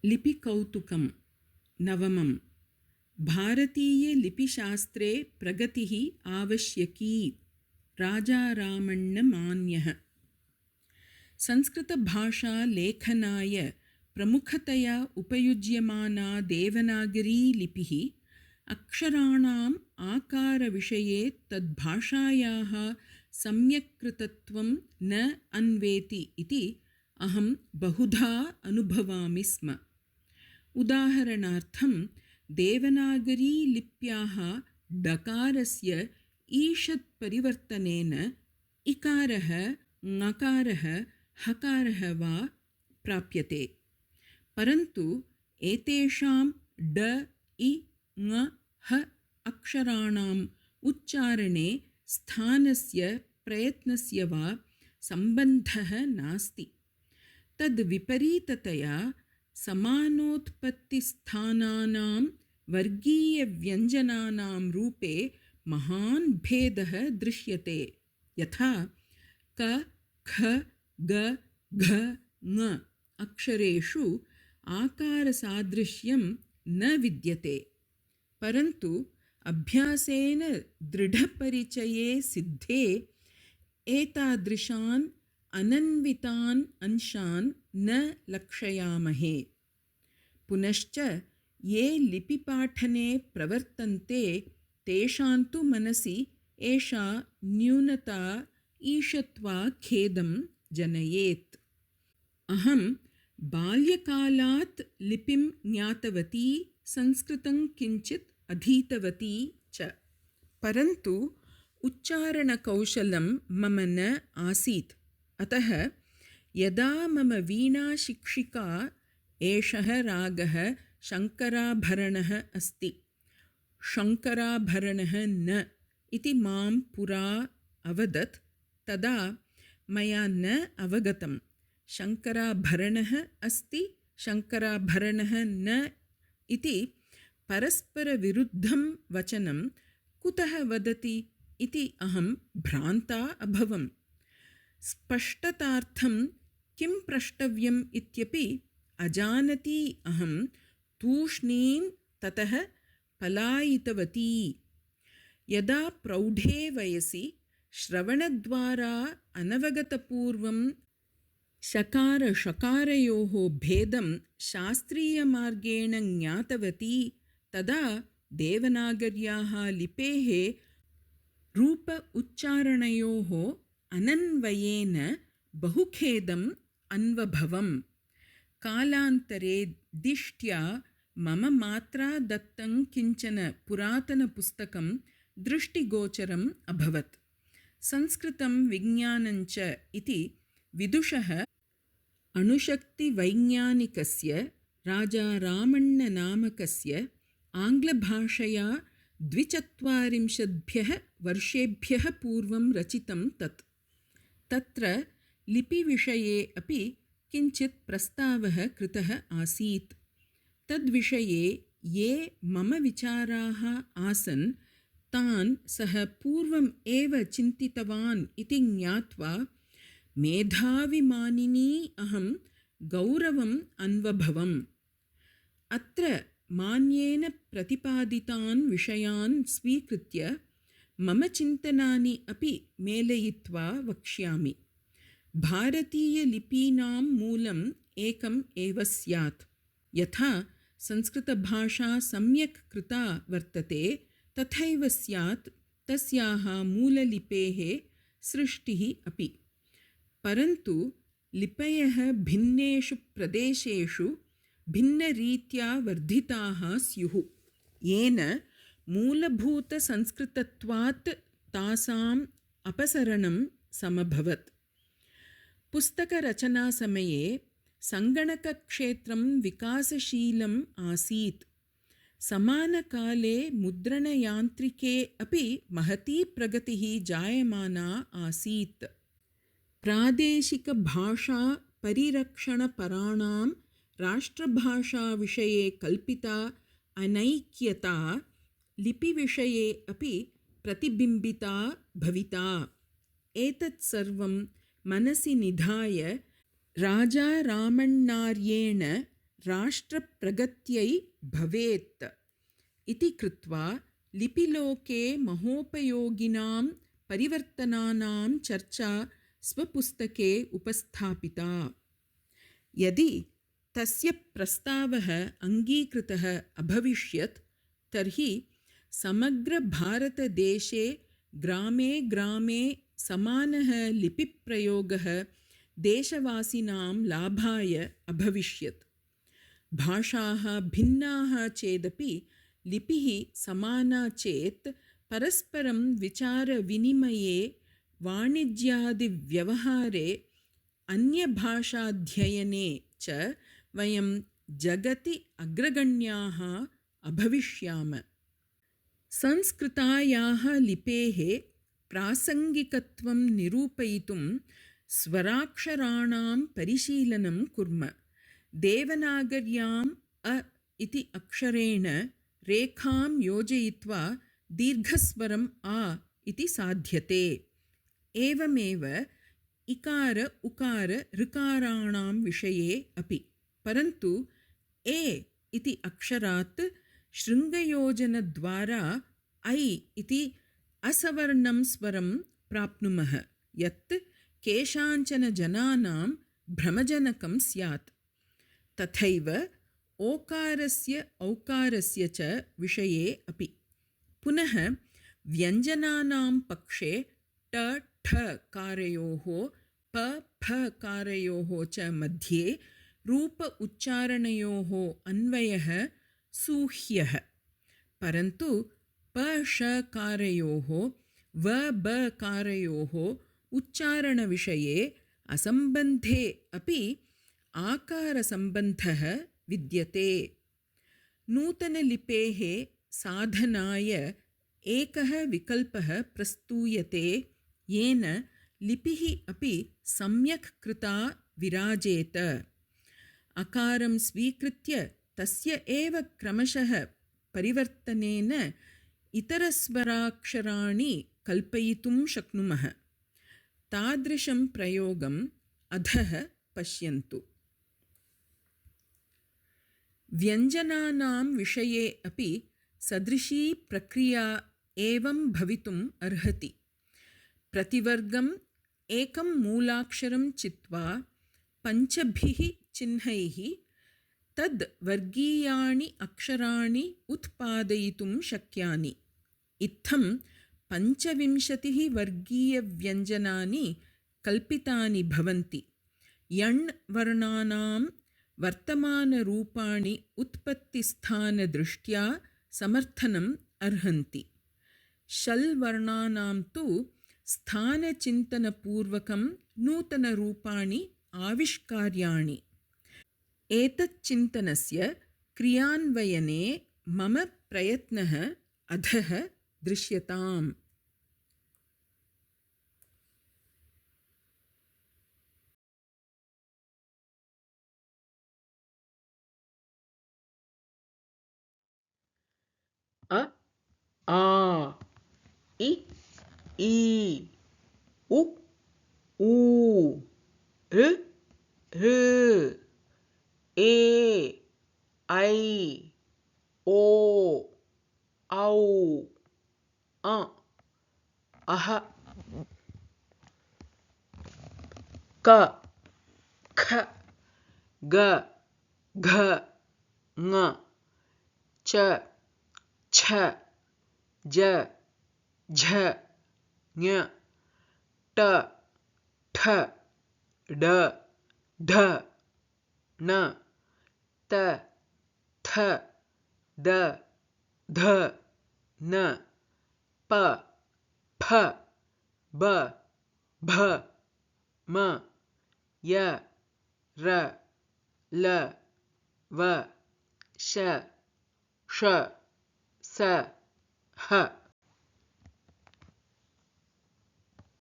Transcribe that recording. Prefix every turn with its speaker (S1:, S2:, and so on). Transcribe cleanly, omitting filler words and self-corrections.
S1: लिपिकौतुकं नवमं। भारतीयलिपिशास्त्रे प्रगतिः आवश्यकी। राजारामण्णमान्यः। संस्कृतभाषालेखनाय प्रमुखतया उपयुज्यमाना देवनागरीलिपिः अक्षराणाम् आकारविषये तद्भाषायाः सम्यक्कृतत्वं न अन्वेति इति अहं बहुधा अनुभवामि स्म। उदाहरणार्थं देवनागरीलिप्याः डकारस्य ईषत् परिवर्तनेन इकारः ङकारः हकारः वा प्राप्यते, परन्तु एतेषां ड इ ङ ह अक्षराणाम् उच्चारणे स्थानस्य प्रयत्नस्य वा सम्बन्धः नास्ति। तद्विपरीततया समानोत्पत्तिस्थानानां वर्गीयव्यञ्जनानां रूपे महान् भेदः दृश्यते। यथा क ख ग घ ङ अक्षरेषु आकारसादृश्यं न विद्यते, परन्तु अभ्यासेन दृढपरिचये सिद्धे एतादृशान् अनन्वितान् अंशान् न लक्षयामहे। पुनश्च ये लिपिपाठने प्रवर्तन्ते तेषां तु मनसि एषा न्यूनता ईषत्वा खेदं जनयेत्। अहं बाल्यकालात् लिपिं ज्ञातवती, संस्कृतं किञ्चित् अधीतवती च, परन्तु उच्चारणकौशलं मम न आसीत्। अतः यदा मम वीणाशिक्षिका एषः रागः शङ्कराभरणः अस्ति, शङ्कराभरणः न इति मां पुरा अवदत्, तदा मया न अवगतं शङ्कराभरणः अस्ति शङ्कराभरणः न इति परस्परविरुद्धं वचनं कुतः वदति इति अहं भ्रान्ता अभवम्। स्पष्टतार्थं किं प्रष्टव्यम् इत्यपि अजानती अहं तूष्णीं ततः पलायितवती। यदा प्रौढे वयसि श्रवणद्वारा अनवगतपूर्वं शकारशकारयोः भेदं शास्त्रीयमार्गेण ज्ञातवती, तदा देवनागर्याः लिपेः रूप उच्चारणयोः अनन्वयेन बहुखेदम् अन्वभवम्। कालान्तरे दिष्ट्या मम मात्रा दत्तं किञ्चन पुरातनपुस्तकं दृष्टिगोचरम् अभवत्। संस्कृतं विज्ञानञ्च इति विदुषः अणुशक्तिवैज्ञानिकस्य राजारामण्णनामकस्य आङ्ग्लभाषया 40 वर्षेभ्यः पूर्वं रचितं तत्। तत्र लिपिविषये अपि किञ्चित् प्रस्तावः कृतः आसीत्। तद्विषये ये मम विचाराः आसन् तान् सः पूर्वम् एव चिन्तितवान् इति ज्ञात्वा मेधाविमानिनी अहं गौरवम् अन्वभवम्। अत्र मान्येन प्रतिपादितान् विषयान् स्वीकृत्य मम चिन्तनानि अपि मेलयित्वा वक्ष्यामि। भारतीयलिपीनां मूलम् एकम् एव स्यात्। यथा संस्कृतभाषा सम्यक् कृता वर्तते, तथैव स्यात् तस्याः मूललिपेः सृष्टिः अपि। परन्तु लिपयः भिन्नेषु प्रदेशेषु भिन्नरीत्या वर्धिताः स्युः, येन मूलभूतसंस्कृतत्वात् तासाम् अपसरणं समभवत्। पुस्तकरचनासमये सङ्गणकक्षेत्रं विकासशीलम् आसीत्। समानकाले मुद्रणयान्त्रिके अपि महती प्रगतिः जायमाना आसीत्। प्रादेशिकभाषापरिरक्षणपराणां राष्ट्रभाषाविषये कल्पिता अनैक्यता लिपिविषये अपि प्रतिबिम्बिता भविता। एतत् सर्वं मनसि निधाय राजारामण्णार्येण राष्ट्रप्रगत्यै भवेत् इति कृत्वा लिपिलोके महोपयोगिनां परिवर्तनानां चर्चा स्वपुस्तके उपस्थापिता। यदि तस्य प्रस्तावः अङ्गीकृतः अभविष्यत् तर्हि समग्रभारतदेशे ग्रामे ग्रामे समानः लिपिप्रयोगः देशवासिनां लाभाय अभविष्यत्। भाषाः भिन्नाः चेदपि लिपिः समाना चेत् परस्परं विचारविनिमये वाणिज्यादिव्यवहारे अन्यभाषाध्ययने च वयं जगति अग्रगण्याः अभविष्याम। संस्कृतायाः लिपेः प्रासङ्गिकत्वं निरूपयितुं स्वराक्षराणां परिशीलनं कुर्म। देवनागर्याम् अ इति अक्षरेण रेखां योजयित्वा दीर्घस्वरम् आ इति साध्यते। एवमेव इकार उकार ऋकाराणां विषये अपि। परन्तु ए इति अक्षरात् शृङ्गयोजनद्वारा ऐ इति असवर्णं स्वरं प्राप्नुमः, यत् केषाञ्चन जनानां भ्रमजनकं स्यात्। तथैव ओकारस्य औकारस्य च विषये अपि। पुनः व्यञ्जनानां पक्षे ट ठ कारयोः प फ कारयोः च मध्ये रूप उच्चारणयोः अन्वयः सूह्यः। परन्तु प श कारयोः व ब कारयोः उच्चारणविषये असम्बन्धे अपि आकारसम्बन्धः विद्यते। नूतनलिपेः साधनाय एकः विकल्पः प्रस्तूयते, येन लिपिः अपि सम्यक् कृता विराजेत। अकारं स्वीकृत्य तस्य एव क्रमशः परिवर्तनेन इतरस्वराक्षराणि कल्पयितुं शक्नुमः। तादृशं प्रयोगम् अधः पश्यन्तु। व्यञ्जनानां विषये अपि सदृशी प्रक्रिया एवं भवितुम् अर्हति। प्रतिवर्गम् एकं मूलाक्षरं चित्वा पञ्चभिः चिह्नैः तद् वर्गीयाणि अक्षराणि उत्पादयितुं शक्यानि। इत्थं 25 वर्गीयव्यञ्जनानि कल्पितानि भवन्ति। यण् वर्णानां वर्तमानरूपाणि उत्पत्तिस्थानदृष्ट्या समर्थनम् अर्हन्ति। शल् वर्णानां तु स्थानचिन्तनपूर्वकं नूतनरूपाणि आविष्कार्याणि। एतच्चिन्तनस्य क्रियान्वयने मम प्रयत्नः अधः दृश्यताम्। अ आ इ ई उ ऊ ऋ ऋ ए ऐ ओ औ अ अह क ख ग घ ङ च छ ज झ ञ ट ठ ड ढ ण त थ द ध न प फ ब भ म य र ल व श ष स ह